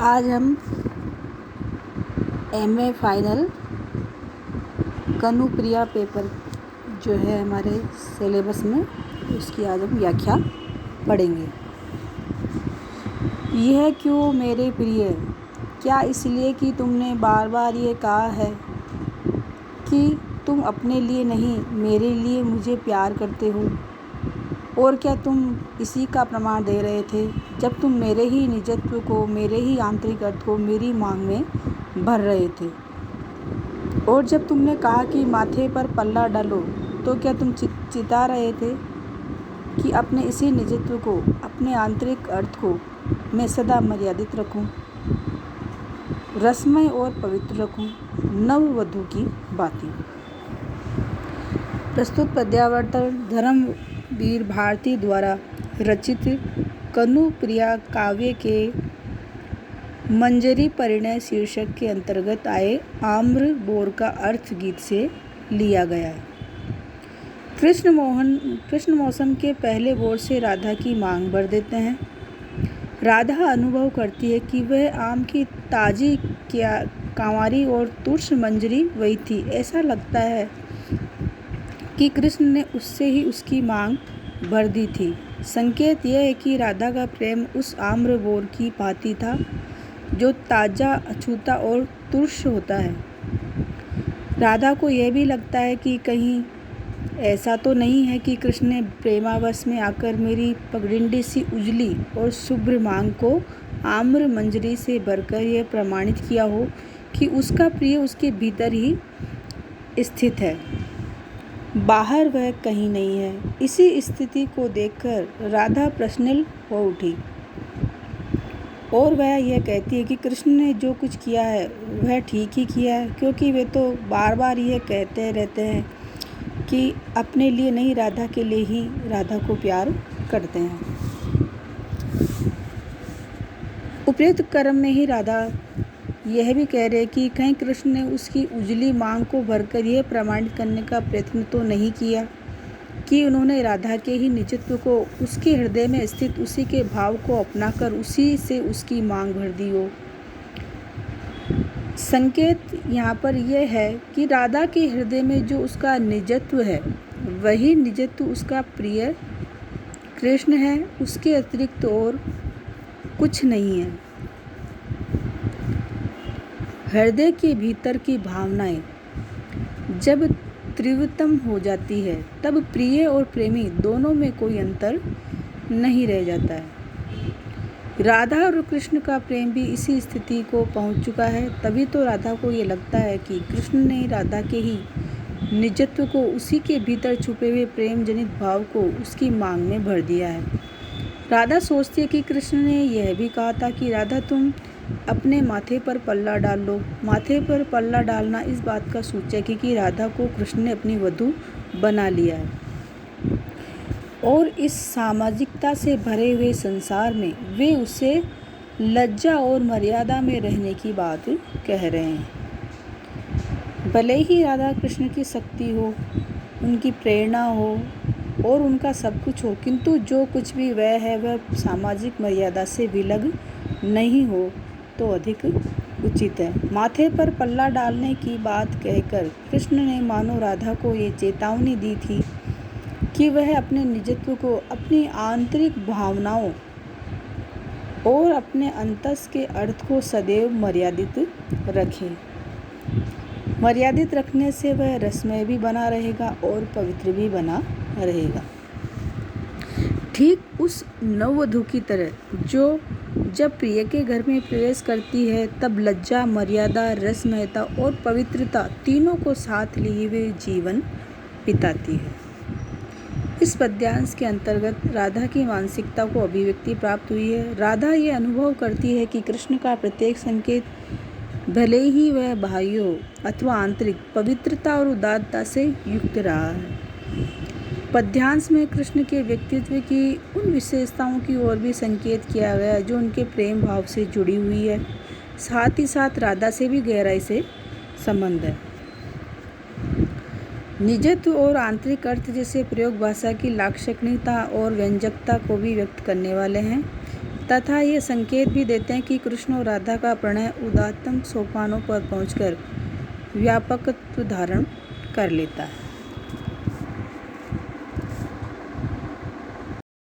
आज हम MA final Kanupriya paper जो है हमारे सिलेबस में, उसकी आज हम व्याख्या पढ़ेंगे। यह क्यों मेरे प्रिय, क्या इसलिए कि तुमने बार बार ये कहा है कि तुम अपने लिए नहीं मेरे लिए मुझे प्यार करते हो। और क्या तुम इसी का प्रमाण दे रहे थे जब तुम मेरे ही निजत्व को, मेरे ही आंतरिक अर्थ को मेरी मांग में भर रहे थे। और जब तुमने कहा कि माथे पर पल्ला डालो, तो क्या तुम चिता रहे थे कि अपने इसी निजत्व को, अपने आंतरिक अर्थ को मैं सदा मर्यादित रखूं, रसमय और पवित्र रखूं, नववधू की बातें। प्रस्तुत पद्यावर्तन धर्मवीर भारती द्वारा रचित कनुप्रिया काव्य के मंजरी परिणय शीर्षक के अंतर्गत आए आम्र बोर का अर्थ गीत से लिया गया है। कृष्ण मौसम के पहले बोर से राधा की मांग भर देते हैं। राधा अनुभव करती है कि वह आम की ताजी कांवारी और तुर्स मंजरी वही थी। ऐसा लगता है कि कृष्ण ने उससे ही उसकी मांग भर दी थी। संकेत यह है कि राधा का प्रेम उस आम्र बोर की भांति था जो ताजा, अछूता और तुर्स होता है। राधा को यह भी लगता है कि कहीं ऐसा तो नहीं है कि कृष्ण ने प्रेमावश में आकर मेरी पगडिंडी सी उजली और शुभ्र मांग को आम्र मंजरी से भरकर यह प्रमाणित किया हो कि उसका प्रिय उसके भीतर ही स्थित है, बाहर वह कहीं नहीं है। इसी स्थिति को देखकर राधा प्रसन्न हो उठी और वह यह कहती है कि कृष्ण ने जो कुछ किया है वह ठीक ही किया है, क्योंकि वे तो बार बार यह कहते रहते हैं कि अपने लिए नहीं राधा के लिए ही राधा को प्यार करते हैं। उपयुक्त कर्म में ही राधा यह भी कह रहे कि कहीं कृष्ण ने उसकी उजली मांग को भरकर यह प्रमाणित करने का प्रयत्न तो नहीं किया कि उन्होंने राधा के ही निजत्व को, उसके हृदय में स्थित उसी के भाव को अपनाकर उसी से उसकी मांग भर दी हो। संकेत यहाँ पर यह है कि राधा के हृदय में जो उसका निजत्व है, वही निजत्व उसका प्रिय कृष्ण है, उसके अतिरिक्त और कुछ नहीं है। हृदय के भीतर की भावनाएं जब तीव्रतम हो जाती है, तब प्रिय और प्रेमी दोनों में कोई अंतर नहीं रह जाता है। राधा और कृष्ण का प्रेम भी इसी स्थिति को पहुंच चुका है। तभी तो राधा को ये लगता है कि कृष्ण ने राधा के ही निजत्व को, उसी के भीतर छुपे हुए प्रेम जनित भाव को उसकी मांग में भर दिया है। राधा सोचती है कि कृष्ण ने यह भी कहा था कि राधा तुम अपने माथे पर पल्ला डाल लो। माथे पर पल्ला डालना इस बात का सूचक है कि राधा को कृष्ण ने अपनी वधू बना लिया है और इस सामाजिकता से भरे हुए संसार में वे उसे लज्जा और मर्यादा में रहने की बात कह रहे हैं। भले ही राधा कृष्ण की शक्ति हो, उनकी प्रेरणा हो और उनका सब कुछ हो, किंतु जो कुछ भी वह है वह सामाजिक मर्यादा से विलग नहीं हो तो अधिक उचित है। माथे पर पल्ला डालने की बात कहकर कृष्ण ने मानो राधा को ये चेतावनी दी थी कि वह अपने निजत्व को, अपनी आंतरिक भावनाओं और अपने अंतस के अर्थ को सदैव मर्यादित रखे। मर्यादित रखने से वह रसमय भी बना रहेगा और पवित्र भी बना रहेगा। ठीक उस नववधू की तरह जो जब प्रिय के घर में प्रवेश करती है, तब लज्जा, मर्यादा, रसमयता और पवित्रता तीनों को साथ लिए हुए जीवन बिताती है। इस पद्यांश के अंतर्गत राधा की मानसिकता को अभिव्यक्ति प्राप्त हुई है। राधा ये अनुभव करती है कि कृष्ण का प्रत्येक संकेत, भले ही वह बाह्य हो अथवा आंतरिक, पवित्रता और उदारता से युक्त रहा है। पद्यांश में कृष्ण के व्यक्तित्व की उन विशेषताओं की ओर भी संकेत किया गया है जो उनके प्रेम भाव से जुड़ी हुई है। साथ ही साथ राधा से भी गहराई से संबंध है। निजत्व और आंतरिक अर्थ जैसे प्रयोग भाषा की लाक्षणिकता और व्यंजकता को भी व्यक्त करने वाले हैं तथा ये संकेत भी देते हैं कि कृष्ण और राधा का प्रणय उदात्तम सोपानों पर पहुंचकर व्यापकत्व धारण कर लेता है।